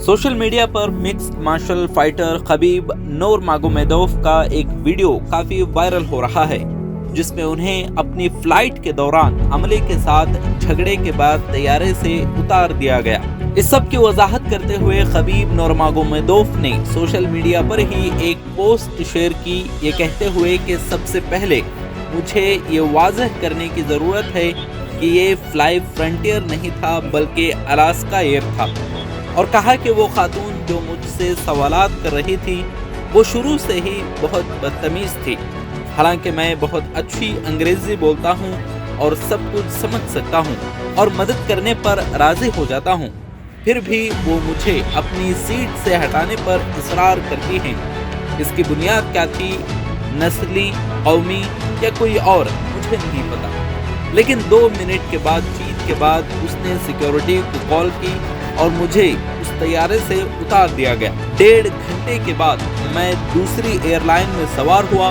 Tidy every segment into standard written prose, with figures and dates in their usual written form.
Social media पर mixed martial fighter Khabib नूरमागोमेदोव का एक वीडियो काफी वायरल हो रहा है, जिसमें उन्हें अपनी फ्लाइट के दौरान अमले के साथ झगड़े के बाद तैयारे से उतार दिया गया। इस सब की वजाहत करते हुए खबीब नूरमागोमेदोव ने सोशल मीडिया पर ही एक पोस्ट शेयर की, ये कहते हुए कि सबसे पहले मुझे ये वाज़ह करने की ज़रूरत है कि ये फ्लाई फ्रंटियर नहीं था बल्कि अलास्का एयर था, और कहा कि वो खातून जो मुझसे सवालात कर रही थी वो शुरू से ही बहुत बदतमीज़ थी। हालांकि मैं बहुत अच्छी अंग्रेज़ी बोलता हूँ और सब कुछ समझ सकता हूँ और मदद करने पर राज़ी हो जाता हूँ, फिर भी वो मुझे अपनी सीट से हटाने पर इसरार करती हैं। इसकी बुनियाद क्या थी, नस्ली, कौमी या कोई और, मुझे नहीं पता। लेकिन 2 मिनट के बातचीत के बाद उसने सिक्योरिटी को कॉल की और मुझे उस तैयारे से उतार दिया गया। 1.5 घंटे के बाद मैं दूसरी एयरलाइन में सवार हुआ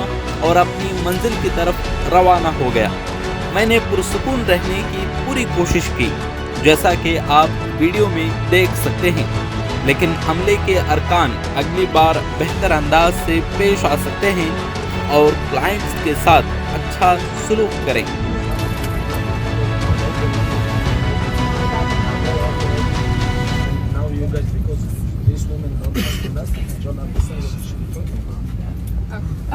और अपनी मंजिल की तरफ रवाना हो गया। मैंने पुरसुकून रहने की पूरी कोशिश की, जैसा कि आप वीडियो में देख सकते हैं, लेकिन हमले के अरकान अगली बार बेहतर अंदाज से पेश आ सकते हैं और क्लाइंट्स के साथ अच्छा सलूक करें।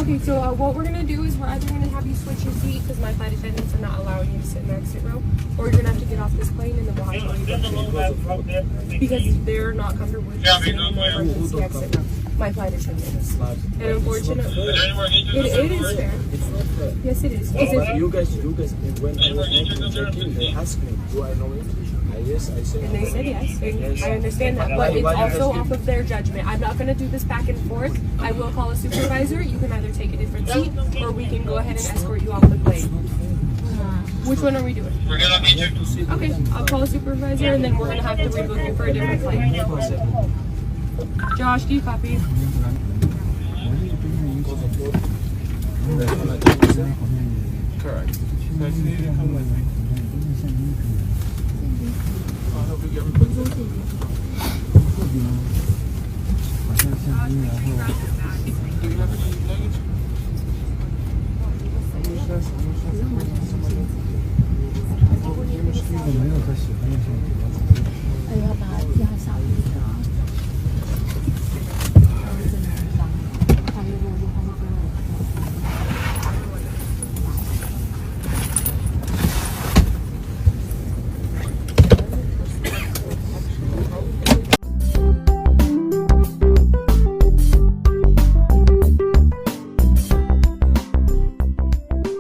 Okay, so what we're going to do is we're either going to have you switch your seat because my flight attendants are not allowing you to sit in the exit row, or you're going to have to get off this plane and then we'll have to leave because they're not comfortable with you sitting in the emergency exit row. My flight attendants. And unfortunately, it is fair. It's not fair. Yes, it is. You guys, when I was making the check-in, they asked me, do I know English? Yes, I said. And they said yes. And I understand that, but it's also off of their judgment. I'm not going to do this back and forth. I will call a supervisor. You can either take a different seat, or we can go ahead and escort you off the plane. Which one are we doing? We're gonna meet you. Okay, I'll call a supervisor, and then we're going to have to rebook you for a different flight. Josh, do you copy? Correct.我没有他喜欢的什么。